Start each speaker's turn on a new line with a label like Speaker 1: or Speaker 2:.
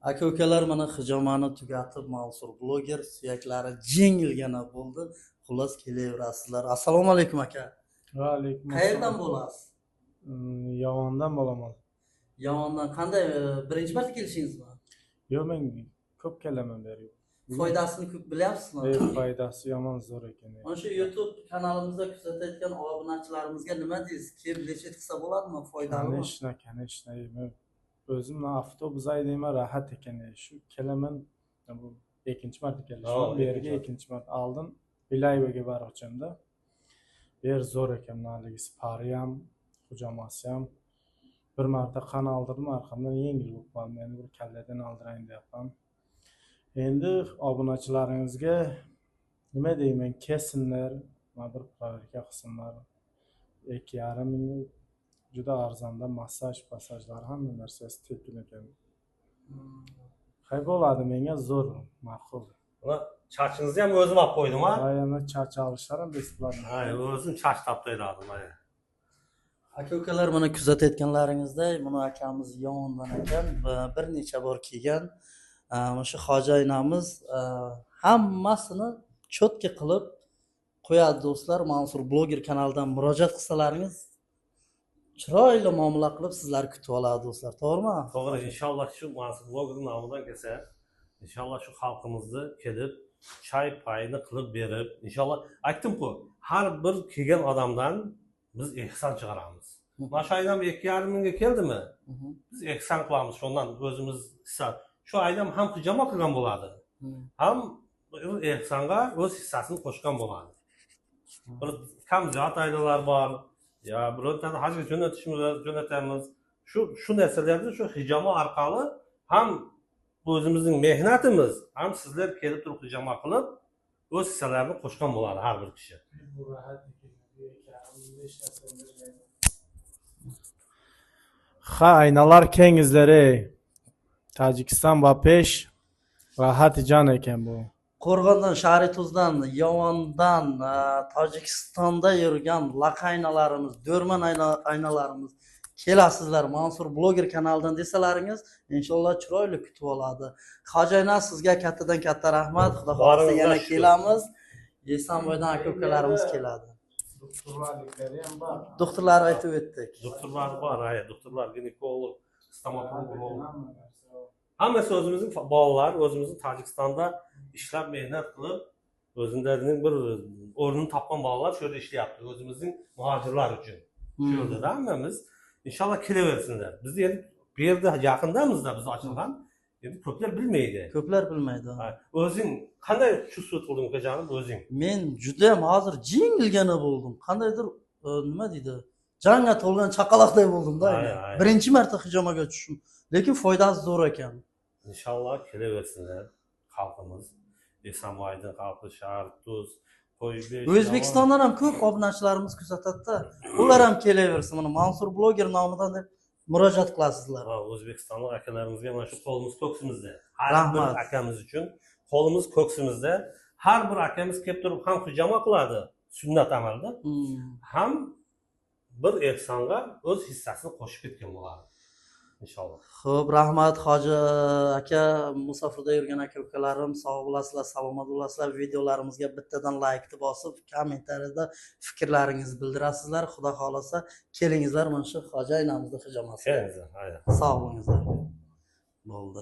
Speaker 1: Aka ukalar mana hijomani tugatib Mansur bloger suyaklari jengilgina bo'ldi. Xullas kelaverasizlar. Assalomu alaykum aka.
Speaker 2: Va alaykum
Speaker 1: Qayerdan
Speaker 2: assalom.
Speaker 1: bo'lasiz?
Speaker 2: Yovondan bo'laman.
Speaker 1: Yondan qanday birinchi marta kelishingizmi?
Speaker 2: Yo'q, men ko'p kelaman beri.
Speaker 1: Foydasini ko'p bilyapsizmi?
Speaker 2: Foydasi yomon zo'r ekan.
Speaker 1: Mana shu YouTube kanalimizda kuzatayotgan obunachilarimizga nima deysiz? Kelib necha qilsa bo'ladimi? Foydalimi?
Speaker 2: Kanishna. Men o'zimni avtobus aydayman, rahat ekan. Shu kelaman. Bu ikkinchi marta kelishim. Bu yerga ikkinchi marta oldin Vilayevga borganimda. Bu yer zo'r ekan, naligisi pari ham, hujomasi ham. Bir marta qon oldirdim, arqamdan yengil bo'lib qoldi. Endi bir kalladan oldirayin deyapman. Endi obunachilaringizga nima deyman, kesinlar, mana bir proverka qilsinlar. 2,5 ming juda arzonda massajlar hamma narsasi tekin ekan. Qay bo'ladi, menga zo'r, ma'qul.
Speaker 3: Buna charchingizni ham o'zim olib qo'ydim, ha?
Speaker 2: Aynan charch olishlar ham besplatno.
Speaker 3: Ha, o'zim charch toptayladim, ha.
Speaker 1: Aka ukalar mana kuzatayotganlaringizday, buni akamiz yondan ekan va bir necha bor kelgan. O'sha hoji aynamiz hammasini cho'tka qilib qo'yadi do'stlar. Mansur bloger kanalidan murojaat qilsalaringiz chiroyli muomala qilib sizlarni kutib oladi do'stlar, to'g'rimi?
Speaker 3: To'g'ri, inshaalloh shu Mansur bloger nomidan kelsa, inshaalloh shu xalqimizni kelib choy payini qilib berib, inshaalloh aytdim-ku, har bir kelgan odamdan biz ehson chiqaramiz. Mana shu ayam 2,5 mingga keldimi? Biz ehson qilamiz, shundan o'zimiz hissa. Shu ayam ham hijoma qilgan bo'ladi. Ham ehsonga o'z hissasini qo'shgan bo'ladi. Bir kamziyat aylalar bor. Ya birontani hajga jo'natamiz. Shu narsalarni shu hijoma orqali ham o'zimizning mehnatimiz, ham sizlar kelib turib hijoma qilib o'z hissalarini qo'shgan bo'ladi har bir kishi.
Speaker 2: Ha, aynalar kengizlari. Tojikiston va pesh rahat jon ekan bu.
Speaker 1: Qo'rg'ondan, Sharituzdan, Yovondan, Tojikistonda yurgan laqaynalarimiz, do'rman aynalarimiz kelasizlar Mansur bloger kanalidan desalaringiz, inshaalloh chiroyli kutib oladi. Hoji ayna, sizga kattadan katta rahmat. Xudo xolasa yana kelamiz. Esonboydan aka ukalarimiz keladi.
Speaker 2: Doktorlarliklari ham bor.
Speaker 1: Doktorlar aytib o'tdik.
Speaker 3: Doktorlar bor, doktorlar, ginekolog, stomatolog. Hammasi o'zimizning bolalar, o'zimizning Tojikistonda ishlab mehnat qilib, o'zlarining bir o'rnini topgan bolalar shu yerda ishlayapti, o'zimizning muhojirlar uchun. Shu yerda hammamiz inshaalloh kelaversinlar. Biz endi bu yerda yaqindamizda biz ochilgan. Endi ko'plar bilmaydi.
Speaker 1: Ko'plar bilmaydi.
Speaker 3: O'zing qanday his qilding akajonim o'zing?
Speaker 1: Men juda ham hozir jengilgina bo'ldim. Qandaydir nima deydi? Jangga to'lgan chaqaloqday bo'ldim-da. Birinchi marta hijomaga tushdim. Lekin foydasi zo'r ekan.
Speaker 3: İnşallah kelaversinlar xalqimiz. Esonboydan xalqi shahar, tuz, qo'ybesh.
Speaker 1: O'zbekistondan ham ko'p obunachilarimiz kuzatadi-da. Ular ham kelaversin. Mana Mansur bloger nomidan deb murojaat qilasizlar.
Speaker 3: O'zbekistonlik akalarimizga mana shu qo'limiz ko'ksimizda. Har bir akamiz uchun qo'limiz ko'ksimizda. Har bir akamiz kelib turib ham hijoma qiladi, sunnat amalda. Ham bir ehsonga o'z hissasini qo'shib ketgan bo'ladi. İnşallah.
Speaker 1: Xo'p, rahmat hoji aka, musofirda yurgan aka ukalarim, sog' bo'lasizlar, salomat bo'lasizlar. Videolarimizga bittadan laykni bosib, kommentariyada fikrlaringizni bildirasizlar. Xudo xolasa kelingizlar mana shu hoji aynamizning hijomasiga.
Speaker 3: Kelingizlar,
Speaker 1: sog' bo'lingizlar. Bo'ldi.